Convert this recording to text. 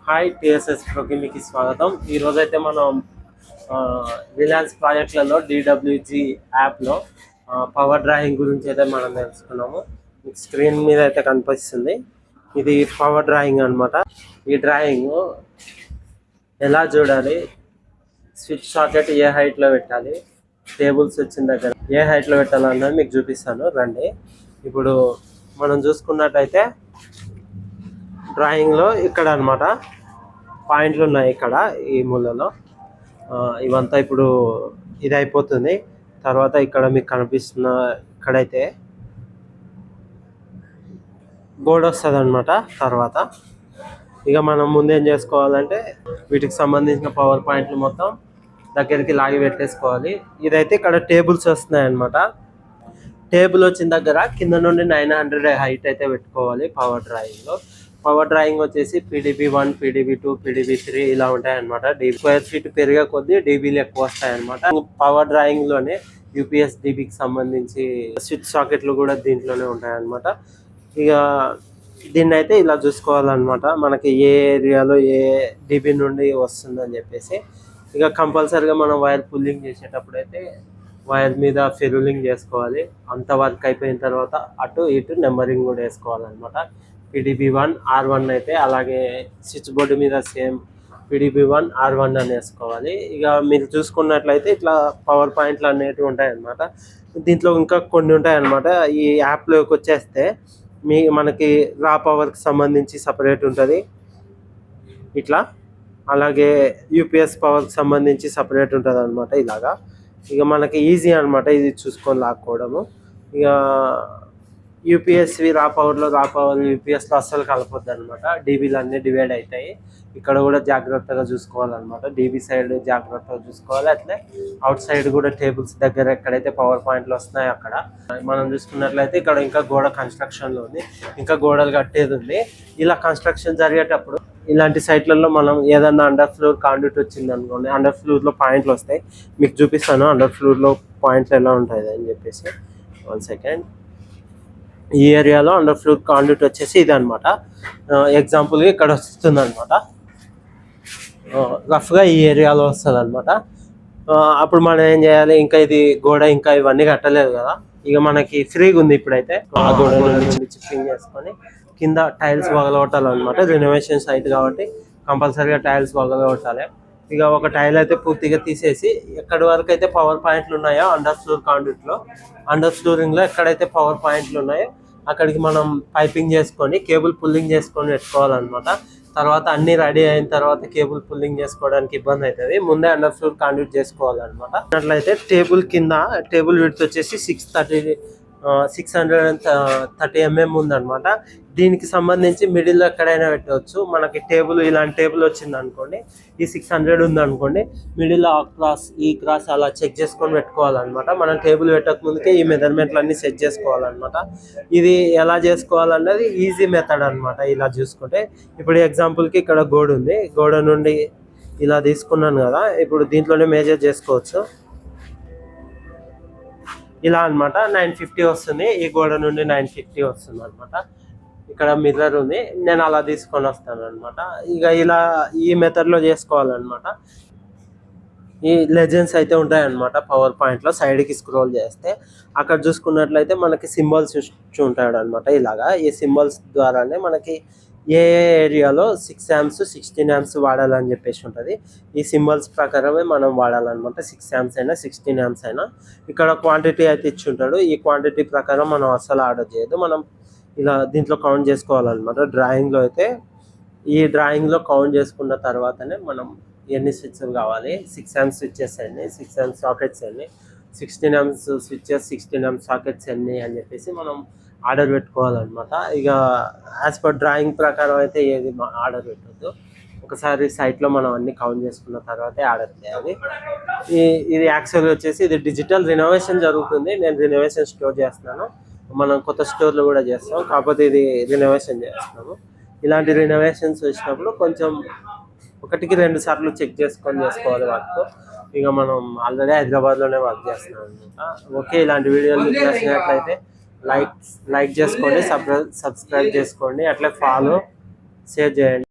Hi TSS ప్రోకి మీకు స్వాగతం. ఈరోజు అయితే మనం రిలయన్స్ ప్రాజెక్టులలో డిడబ్ల్యూజీ యాప్లో పవర్ డ్రాయింగ్ గురించి అయితే మనం తెలుసుకున్నాము. స్క్రీన్ మీద అయితే కనిపిస్తుంది. ఇది పవర్ డ్రాయింగ్ అనమాట. ఈ డ్రాయింగ్ ఎలా చూడాలి, స్విచ్ సాకెట్ ఏ హైట్లో పెట్టాలి, టేబుల్స్ వచ్చిన దగ్గర ఏ హైట్లో పెట్టాలన్నది మీకు చూపిస్తాను రండి. ఇప్పుడు మనం చూసుకున్నట్టయితే డ్రాయింగ్లో ఇక్కడ అనమాట పాయింట్లు ఉన్నాయి. ఇక్కడ ఈ మూలలో ఇవంతా ఇప్పుడు ఇది అయిపోతుంది. తర్వాత ఇక్కడ మీకు కనిపిస్తున్న ఇక్కడైతే బోర్డు వస్తుంది అనమాట. తర్వాత ఇక మనం ముందేం చేసుకోవాలంటే వీటికి సంబంధించిన పవర్ పాయింట్లు మొత్తం దగ్గరికి లాగి పెట్టేసుకోవాలి. ఇదైతే ఇక్కడ టేబుల్స్ వస్తున్నాయి అనమాట. టేబుల్ వచ్చిన దగ్గర కింద నుండి 900 హైట్ అయితే పెట్టుకోవాలి. పవర్ డ్రాయింగ్ వచ్చేసి PDB1, PDB2, PDB3 ఇలా ఉంటాయి అనమాట. స్క్వేర్ ఫీట్ పెరిగే కొద్దీ డీబీలు ఎక్కువ వస్తాయి అనమాట. పవర్ డ్రాయింగ్ లోనే UPS DBకి సంబంధించి స్విచ్ సాకెట్లు కూడా దీంట్లోనే ఉంటాయి అనమాట. ఇక దీన్ని అయితే ఇలా చూసుకోవాలన్నమాట, మనకి ఏ ఏరియాలో ఏ DB నుండి వస్తుందని చెప్పేసి. ఇక కంపల్సరీగా మనం వైర్ పుల్లింగ్ చేసేటప్పుడు అయితే వైర్ మీద ఫెరూలింగ్ చేసుకోవాలి. అంత వర్క్ అయిపోయిన తర్వాత అటు ఇటు నెంబరింగ్ కూడా వేసుకోవాలన్నమాట. PDB1 R1 అయితే అలాగే స్విచ్ బోర్డు మీద సేమ్ PDB1 R1 అని వేసుకోవాలి. ఇక మీరు చూసుకున్నట్లయితే ఇట్లా పవర్ పాయింట్లు అనేటివి ఉంటాయి అన్నమాట. దీంట్లో ఇంకా కొన్ని ఉంటాయి అన్నమాట. ఈ యాప్లోకి వచ్చేస్తే మనకి రా పవర్కి సంబంధించి సపరేట్ ఉంటుంది ఇట్లా, అలాగే UPS పవర్కి సంబంధించి సపరేట్ ఉంటుంది అనమాట. ఇలాగా ఇక మనకి ఈజీ అనమాట ఇది చూసుకొని లాక్కోవడము. ఇక యూపీఎస్వి రా పవర్లో యూపీఎస్లో అస్సలు కలపొద్దు అనమాట. డీబీలు అన్నీ డివైడ్ అవుతాయి. ఇక్కడ కూడా జాగ్రత్తగా చూసుకోవాలన్నమాట. డీబీ సైడ్ జాగ్రత్తగా చూసుకోవాలి. అట్లే అవుట్ సైడ్ కూడా టేబుల్స్ దగ్గర ఎక్కడైతే పవర్ పాయింట్లు వస్తున్నాయో అక్కడ మనం చూసుకున్నట్లయితే ఇక్కడ ఇంకా గోడ కన్స్ట్రక్షన్లో ఉంది, ఇంకా గోడలు కట్టేది ఉంది. ఇలా కన్స్ట్రక్షన్ జరిగేటప్పుడు ఇలాంటి సైట్లలో మనం ఏదన్నా అండర్ ఫ్లోర్ కాండ్యూట్ వచ్చింది అనుకోండి, అండర్ ఫ్లోర్లో పాయింట్లు వస్తాయి. మీకు చూపిస్తాను అండర్ ఫ్లోర్లో పాయింట్లు ఎలా ఉంటాయి అని చెప్పేసి. 1 సెకండ్. ఈ ఏరియాలో అండర్ ఫ్లోర్ కాండ్యూట్ వచ్చేసి ఇది అనమాట. ఎగ్జాంపుల్గా ఇక్కడ వస్తుంది అనమాట. రఫ్గా ఈ ఏరియాలో వస్తుంది అనమాట. అప్పుడు మనం ఏం చేయాలి, ఇంకా ఇది గోడ ఇంకా ఇవన్నీ కట్టలేదు కదా, ఇక మనకి ఫ్రీగా ఉంది ఇప్పుడైతే. ఆ గోడ నుండి చిప్పింగ్ చేసుకొని కింద టైల్స్ పగలగొట్టాలన్నమాట. రినోవేషన్ సైట్ కాబట్టి కంపల్సరీగా టైల్స్ పగలగొట్టాలి. ఇక ఒక టైల్ అయితే పూర్తిగా తీసేసి ఎక్కడి వరకు అయితే పవర్ పాయింట్లు ఉన్నాయో అండర్ ఫ్లోర్ కాండ్యూట్లో, అండర్ ఫ్లోరింగ్లో ఎక్కడైతే పవర్ పాయింట్లు ఉన్నాయో అక్కడికి మనం పైపింగ్ చేసుకొని కేబుల్ పుల్లింగ్ చేసుకొని పెట్టుకోవాలన్నమాట. తర్వాత అన్ని రెడీ అయిన తర్వాత కేబుల్ పుల్లింగ్ చేసుకోవడానికి ఇబ్బంది అవుతుంది. ముందే అండర్ ఫ్లోర్ కాండ్యూట్ చేసుకోవాలన్నమాట. అట్లయితే టేబుల్ విడ్త్ వచ్చేసి 630 mm ఉందన్నమాట. దీనికి సంబంధించి మిడిల్లో ఎక్కడైనా పెట్టవచ్చు. మనకి టేబుల్ ఇలాంటి టేబుల్ వచ్చింది అనుకోండి, ఈ 600 ఉందనుకోండి, మిడిల్లో ఈ క్రాస్ అలా చెక్ చేసుకొని పెట్టుకోవాలన్నమాట. మనం టేబుల్ పెట్టక ముందుకే ఈ మెజర్మెంట్లు అన్ని సెట్ చేసుకోవాలన్నమాట. ఇది ఎలా చేసుకోవాలన్నది ఈజీ మెథడ్ అనమాట. ఇలా చూసుకుంటే ఇప్పుడు ఎగ్జాంపుల్కి ఇక్కడ గోడ ఉంది, గోడ నుండి ఇలా తీసుకున్నాను కదా, ఇప్పుడు దీంట్లోనే మేజర్ చేసుకోవచ్చు. ఇలా అనమాట 950 వస్తుంది. ఈ గోడ నుండి 950 వస్తుంది అనమాట. ఇక్కడ మిర్రర్ ఉంది, నేను అలా తీసుకొని వస్తాను అనమాట. ఇక ఇలా ఈ మెథడ్లో చేసుకోవాలన్నమాట. ఈ లెజెండ్స్ అయితే ఉంటాయన్నమాట పవర్ పాయింట్లో. సైడ్కి స్క్రోల్ చేస్తే అక్కడ చూసుకున్నట్లయితే మనకి సింబల్స్ ఉంటాడు అనమాట. ఇలాగా ఈ సింబల్స్ ద్వారానే మనకి ఏ ఏరియాలో 6 amps 16 amps వాడాలని చెప్పేసి ఉంటుంది. ఈ సింబల్స్ ప్రకారమే మనం వాడాలన్నమాట. 6 amps అయినా 16 amps అయినా. ఇక్కడ క్వాంటిటీ అయితే ఇచ్చి ఉంటాడు. ఈ క్వాంటిటీ ప్రకారం మనం అస్సలు ఆర్డర్ చేయదు, మనం ఇలా దీంట్లో కౌంట్ చేసుకోవాలన్నమాట. డ్రాయింగ్లో అయితే ఈ డ్రాయింగ్లో కౌంట్ చేసుకున్న తర్వాతనే మనం ఎన్ని స్విచ్లు కావాలి, 6 amps స్విచ్చెస్ ఎన్ని, 6 amps సాకెట్స్ ఎన్ని, 16 amps స్విచ్చెస్ 16 amps సాకెట్స్ ఎన్ని అని చెప్పేసి మనం ఆర్డర్ పెట్టుకోవాలన్నమాట. ఇక యాజ్ పర్ డ్రాయింగ్ ప్రకారం అయితే ఏది ఆర్డర్ పెట్టద్దు. ఒకసారి సైట్లో మనం అన్ని కౌంట్ చేసుకున్న తర్వాతే ఆర్డర్ చేయాలి. ఇది యాక్చువల్గా వచ్చేసి ఇది డిజిటల్ రినోవేషన్ జరుగుతుంది. నేను రినోవేషన్ స్టోర్ చేస్తున్నాను, మనం కొత్త స్టోర్లో కూడా చేస్తాం, కాకపోతే ఇది రినోవేషన్ చేస్తున్నాము. ఇలాంటి రినోవేషన్స్ వచ్చినప్పుడు కొంచెం 1-2 సార్లు చెక్ చేసుకోవాలి వర్క్. ఇక మనం ఆల్రెడీ హైదరాబాద్లోనే వర్క్ చేస్తున్నాం అనమాట. ఓకే, ఇలాంటి వీడియోలు నచ్చినట్లయితే లైక్ చేసుకోండి, సబ్స్క్రైబ్ చేసుకోండి, అట్లే ఫాలో షేర్ చేయండి.